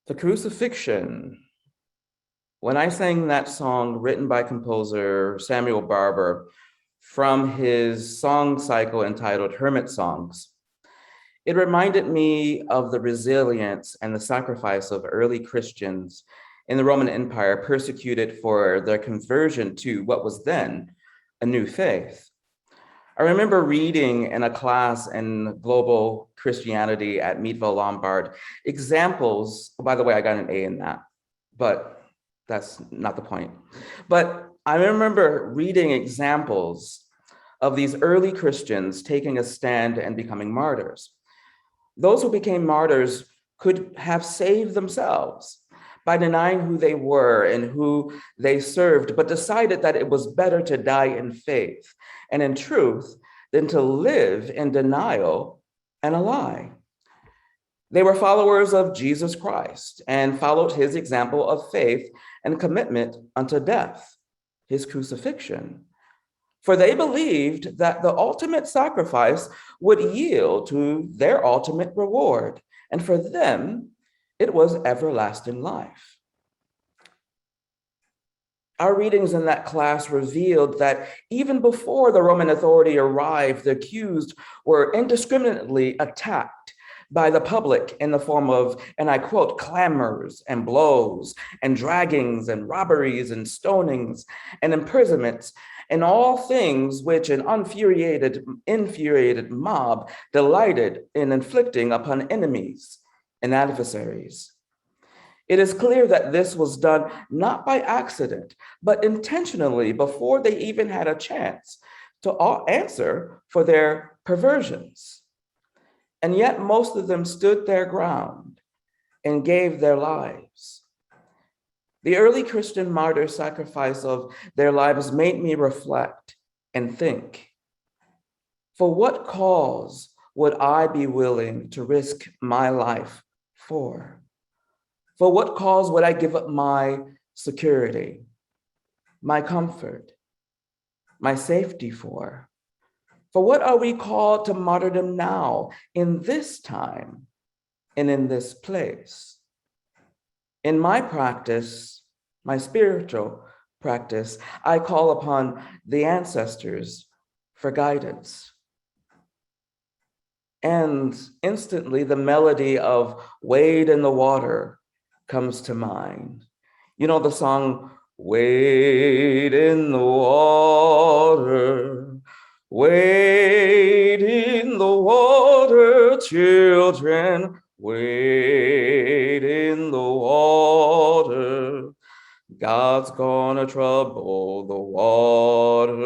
The Crucifixion. When I sang that song written by composer Samuel Barber from his song cycle entitled Hermit Songs, it reminded me of the resilience and the sacrifice of early Christians in the Roman Empire persecuted for their conversion to what was then a new faith. I remember reading in a class in global Christianity at Meadville Lombard examples. By the way, I got an A in that, but that's not the point. But I remember reading examples of these early Christians taking a stand and becoming martyrs. Those who became martyrs could have saved themselves by denying who they were and who they served, but decided that it was better to die in faith and in truth than to live in denial and a lie. They were followers of Jesus Christ and followed his example of faith and commitment unto death, his crucifixion. For they believed that the ultimate sacrifice would yield to their ultimate reward. And for them, it was everlasting life. Our readings in that class revealed that even before the Roman authority arrived, the accused were indiscriminately attacked by the public in the form of, and I quote, clamors and blows and draggings and robberies and stonings and imprisonments and all things which an infuriated mob delighted in inflicting upon enemies and adversaries. It is clear that this was done not by accident, but intentionally before they even had a chance to answer for their perversions. And yet most of them stood their ground and gave their lives. The early Christian martyr sacrifice of their lives made me reflect and think, for what cause would I be willing to risk my life for? For what cause would I give up my security, my comfort, my safety for? For what are we called to martyrdom now, in this time, and in this place? In my practice, my spiritual practice, I call upon the ancestors for guidance. And instantly, the melody of Wade in the Water comes to mind. You know the song, Wade in the water, wade in the water, children, wade in the water. God's gonna trouble the water.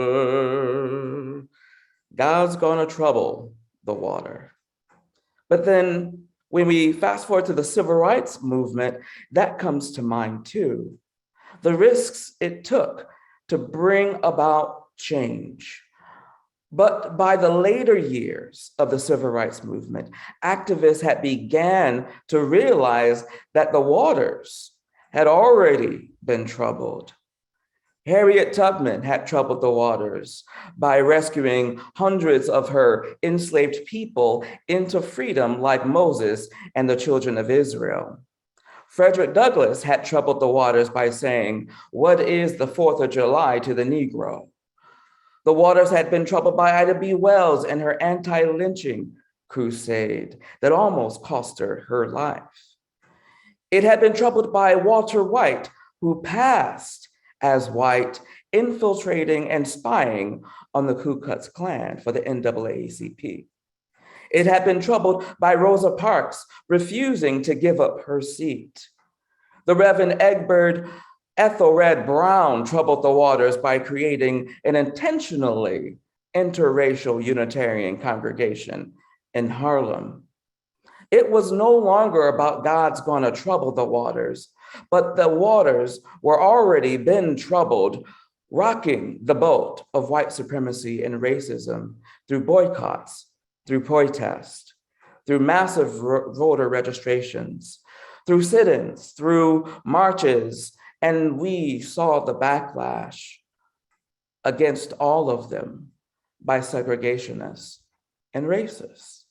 God's gonna trouble the water. But then when we fast forward to the civil rights movement, that comes to mind too. The risks it took to bring about change. But by the later years of the civil rights movement, activists had began to realize that the waters had already been troubled. Harriet Tubman had troubled the waters by rescuing hundreds of her enslaved people into freedom like Moses and the children of Israel. Frederick Douglass had troubled the waters by saying, "What is the 4th of July to the Negro?" The waters had been troubled by Ida B. Wells and her anti-lynching crusade that almost cost her her life. It had been troubled by Walter White, who passed as white, infiltrating and spying on the Ku Klux Klan for the NAACP. It had been troubled by Rosa Parks refusing to give up her seat. The Reverend Egbert Ethelred Brown troubled the waters by creating an intentionally interracial Unitarian congregation in Harlem. It was no longer about God's gonna trouble the waters, but the waters were already been troubled, rocking the boat of white supremacy and racism through boycotts, through protests, through massive voter registrations, through sit-ins, through marches, and we saw the backlash against all of them by segregationists and racists.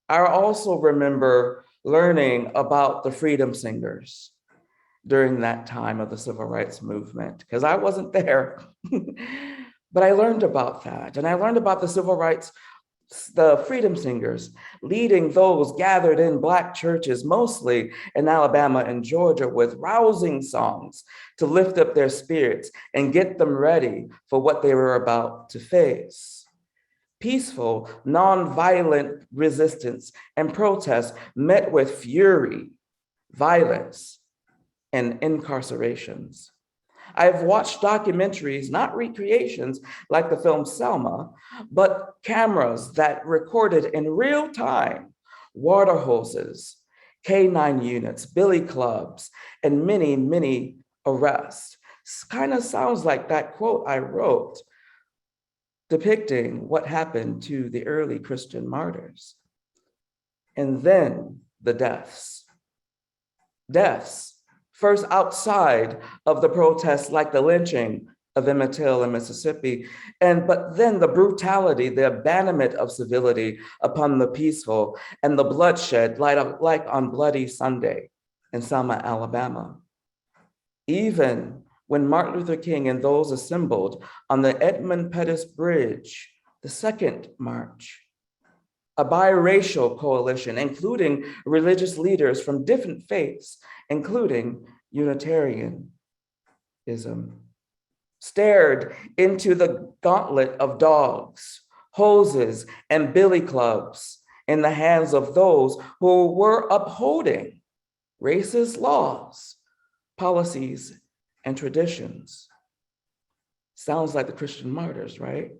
I also remember learning about the freedom singers during that time of the civil rights movement, because I wasn't there. But I learned about that. And I learned about the civil rights, the freedom singers leading those gathered in Black churches, mostly in Alabama and Georgia, with rousing songs to lift up their spirits and get them ready for what they were about to face. Peaceful, nonviolent resistance and protest met with fury, violence, and incarcerations. I've watched documentaries, not recreations like the film Selma, but cameras that recorded in real time water hoses, K-9 units, billy clubs, and many, many arrests. Kind of sounds like that quote I wrote depicting what happened to the early Christian martyrs. And then the deaths. Deaths, first outside of the protests like the lynching of Emmett Till in Mississippi, but then the brutality, the abandonment of civility upon the peaceful, and the bloodshed like on Bloody Sunday in Selma, Alabama. Even when Martin Luther King and those assembled on the Edmund Pettus Bridge, the second march, a biracial coalition, including religious leaders from different faiths, including Unitarianism, stared into the gauntlet of dogs, hoses, and billy clubs in the hands of those who were upholding racist laws, policies, and traditions. Sounds like the Christian martyrs, right?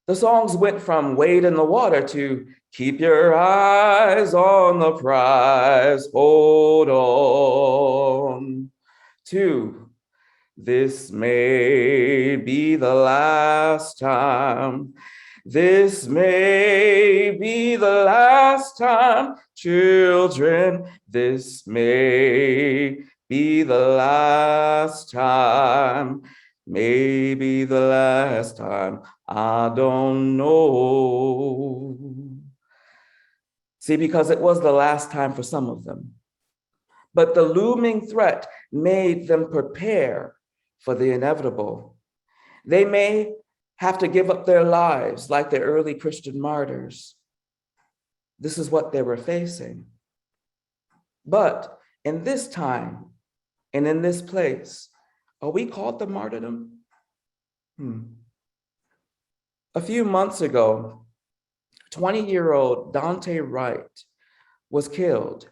The songs went from Wade in the Water to Keep Your Eyes on the Prize, Hold On, to This May Be the Last Time. This may be the last time, children. This may be the last time. Maybe the last time, I don't know. See, because it was the last time for some of them. But the looming threat made them prepare for the inevitable. They may have to give up their lives like the early Christian martyrs. This is what they were facing. But in this time and in this place, are we called to martyrdom? A few months ago, 20-year-old Dante Wright was killed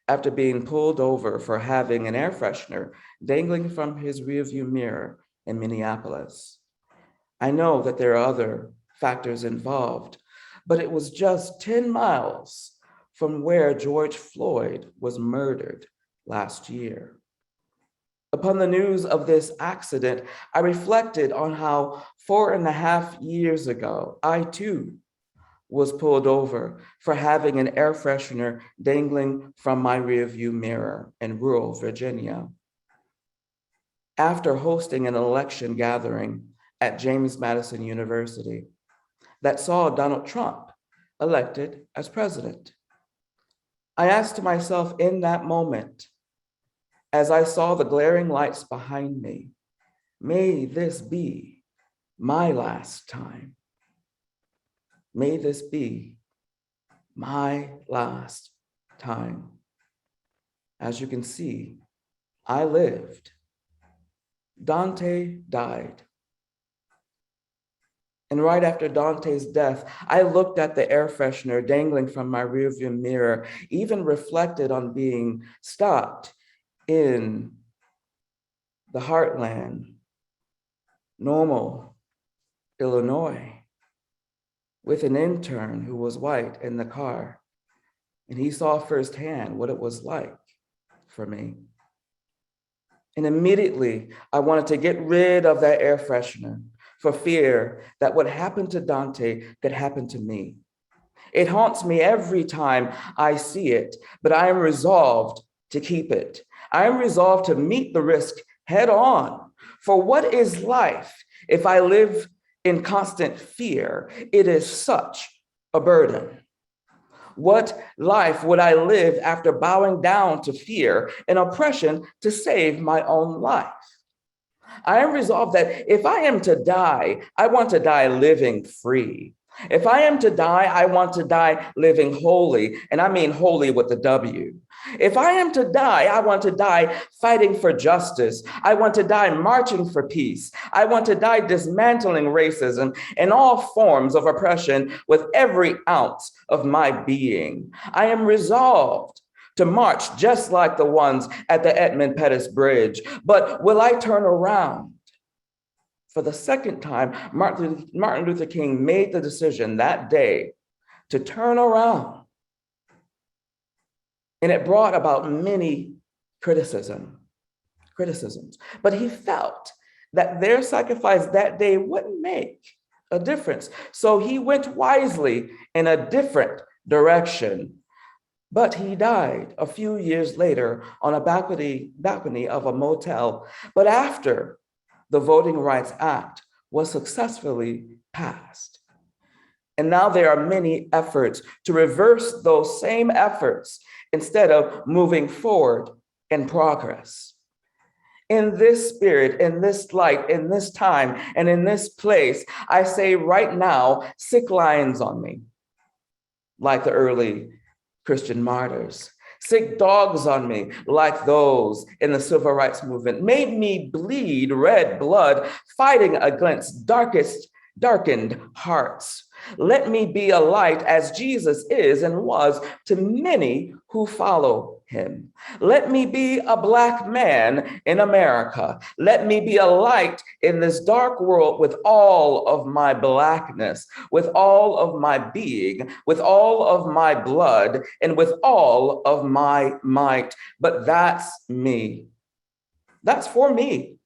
after being pulled over for having an air freshener dangling from his rearview mirror in Minneapolis. I know that there are other factors involved, but it was just 10 miles from where George Floyd was murdered last year. Upon the news of this accident, I reflected on how 4.5 years ago, I too was pulled over for having an air freshener dangling from my rearview mirror in rural Virginia. After hosting an election gathering at James Madison University that saw Donald Trump elected as president, I asked myself in that moment, as I saw the glaring lights behind me, may this be my last time. May this be my last time. As you can see, I lived. Dante died. And right after Dante's death, I looked at the air freshener dangling from my rearview mirror, even reflected on being stopped in the heartland, Normal, Illinois, with an intern who was white in the car. And he saw firsthand what it was like for me. And immediately I wanted to get rid of that air freshener for fear that what happened to Dante could happen to me. It haunts me every time I see it, but I am resolved to keep it. I am resolved to meet the risk head on. For what is life if I live in constant fear? It is such a burden. What life would I live after bowing down to fear and oppression to save my own life? I am resolved that if I am to die, I want to die living free. If I am to die, I want to die living holy, and I mean holy with a W. If I am to die, I want to die fighting for justice. I want to die marching for peace. I want to die dismantling racism and all forms of oppression with every ounce of my being. I am resolved to march just like the ones at the Edmund Pettus Bridge. But will I turn around? For the second time, Martin Luther King made the decision that day to turn around. And it brought about many criticisms. But he felt that their sacrifice that day wouldn't make a difference. So he went wisely in a different direction. But he died a few years later on a balcony of a motel. But after the Voting Rights Act was successfully passed. And now there are many efforts to reverse those same efforts instead of moving forward in progress. In this spirit, in this light, in this time, and in this place, I say right now, sick lions on me, like the early Christian martyrs. Sick dogs on me, like those in the civil rights movement, made me bleed red blood, fighting against darkened hearts. Let me be a light as Jesus is and was to many who follow him. Let me be a Black man in America. Let me be a light in this dark world with all of my Blackness, with all of my being, with all of my blood, and with all of my might. But that's me. That's for me.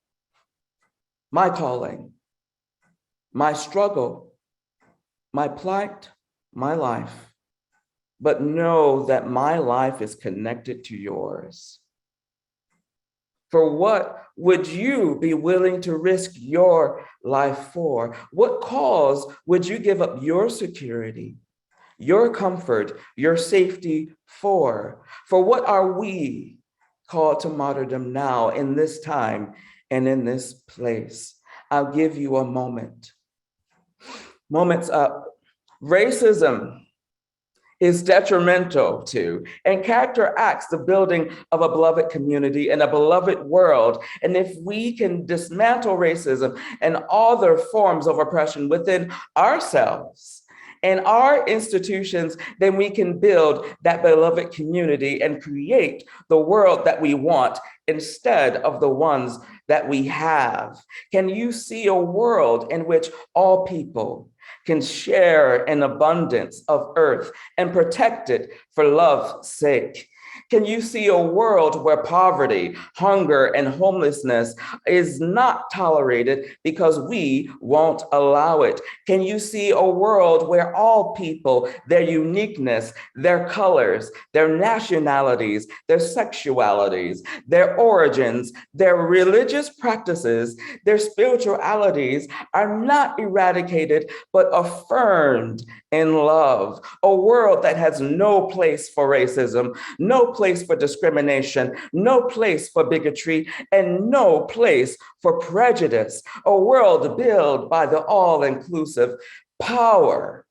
My calling, my struggle, my plight, my life. But know that my life is connected to yours. For what would you be willing to risk your life for? What cause would you give up your security, your comfort, your safety for? For what are we called to martyrdom now in this time and in this place? I'll give you a moment. Moments up. Racism is detrimental to and counteracts the building of a beloved community and a beloved world. And if we can dismantle racism and other forms of oppression within ourselves and our institutions, then we can build that beloved community and create the world that we want instead of the ones that we have. Can you see a world in which all people can share an abundance of earth and protect it for love's sake? Can you see a world where poverty, hunger, and homelessness is not tolerated because we won't allow it? Can you see a world where all people, their uniqueness, their colors, their nationalities, their sexualities, their origins, their religious practices, their spiritualities are not eradicated, but affirmed in love? A world that has no place for racism, no place for discrimination, no place for bigotry, and no place for prejudice. A world built by the all-inclusive power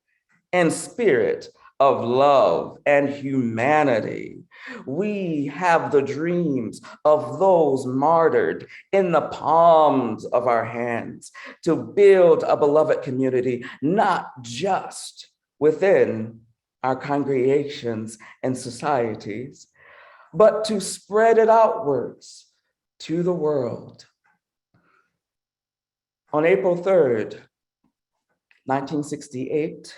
and spirit of love and humanity. We have the dreams of those martyred in the palms of our hands to build a beloved community, not just within our congregations and societies, but to spread it outwards to the world. On April 3rd, 1968,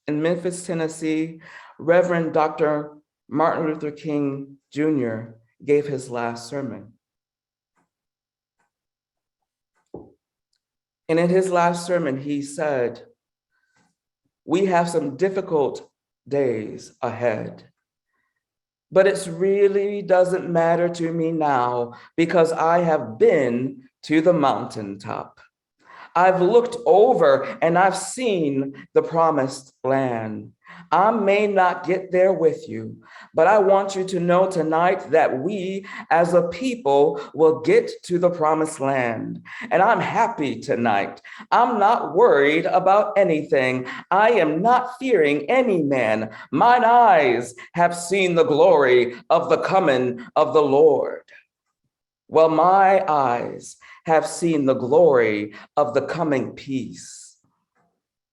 in Memphis, Tennessee, Reverend Dr. Martin Luther King Jr. gave his last sermon. And in his last sermon, he said, "We have some difficult days ahead, but it really doesn't matter to me now because I have been to the mountaintop. I've looked over and I've seen the promised land. I may not get there with you, but I want you to know tonight that we as a people will get to the promised land. And I'm happy tonight. I'm not worried about anything. I am not fearing any man. Mine eyes have seen the glory of the coming of the Lord. Well, my eyes have seen the glory of the coming peace,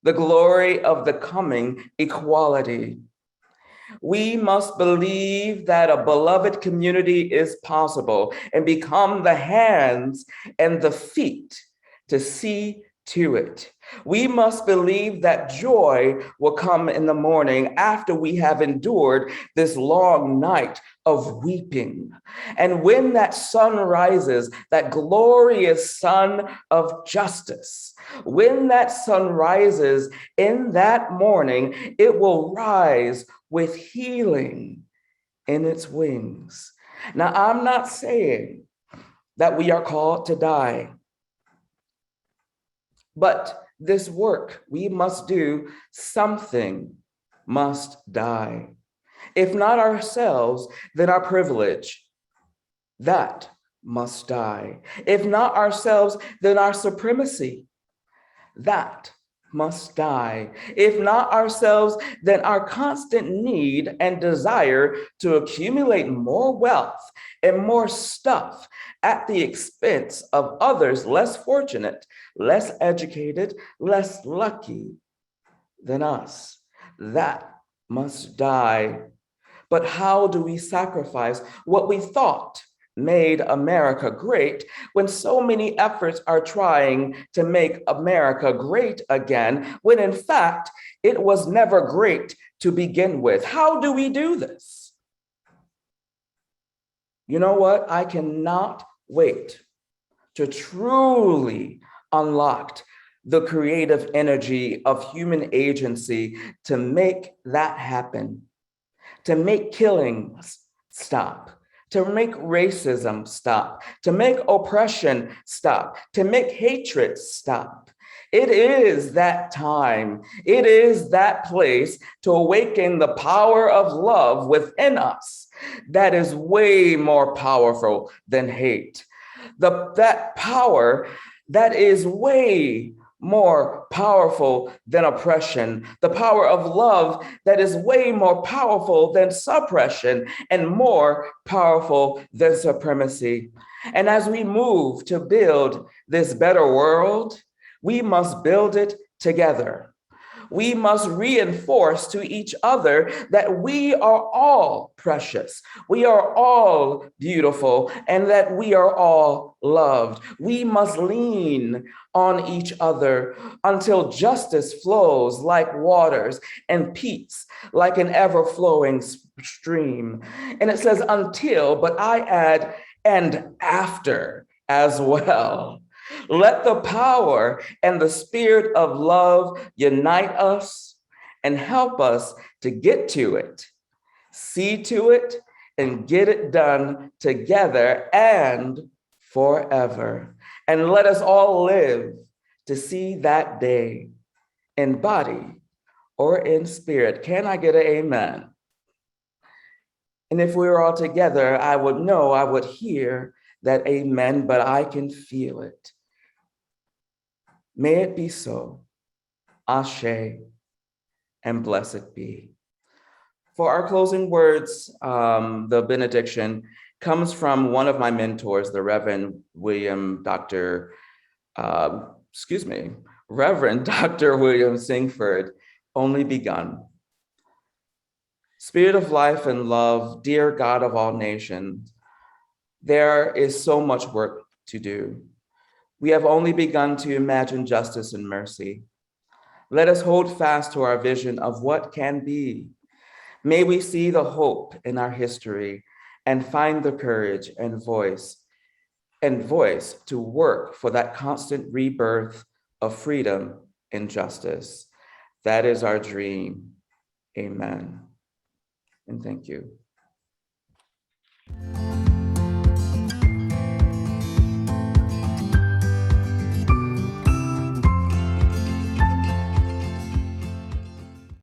the glory of the coming equality. We must believe that a beloved community is possible and become the hands and the feet to see to it. We must believe that joy will come in the morning after we have endured this long night of weeping. And when that sun rises, that glorious sun of justice, when that sun rises in that morning, it will rise with healing in its wings. Now, I'm not saying that we are called to die, but this work we must do, something must die. If not ourselves, then our privilege, that must die. If not ourselves, then our supremacy, that must die. If not ourselves, then our constant need and desire to accumulate more wealth and more stuff at the expense of others less fortunate, less educated, less lucky than us, that must die. But how do we sacrifice what we thought made America great when so many efforts are trying to make America great again, when in fact it was never great to begin with? How do we do this? You know what? I cannot wait to truly unlock the creative energy of human agency to make that happen, to make killings stop, to make racism stop, to make oppression stop, to make hatred stop. It is that time. It is that place to awaken the power of love within us that is way more powerful than hate. That power that is way more powerful than oppression, the power of love that is way more powerful than suppression and more powerful than supremacy. And as we move to build this better world, we must build it together. We must reinforce to each other that we are all precious, we are all beautiful, and that we are all loved. We must lean on each other until justice flows like waters and peace like an ever-flowing stream. And it says until, but I add, and after as well. Let the power and the spirit of love unite us and help us to get to it, see to it, and get it done together and forever. And let us all live to see that day in body or in spirit. Can I get an amen? And if we were all together, I would know, I would hear that amen, but I can feel it. May it be so. Ashe, and blessed be. For our closing words, the benediction comes from one of my mentors, the Reverend Reverend Dr. William Singford, only begun. Spirit of life and love, dear God of all nations, there is so much work to do. We have only begun to imagine justice and mercy. Let us hold fast to our vision of what can be. May we see the hope in our history and find the courage and voice to work for that constant rebirth of freedom and justice. That is our dream. Amen. And thank you.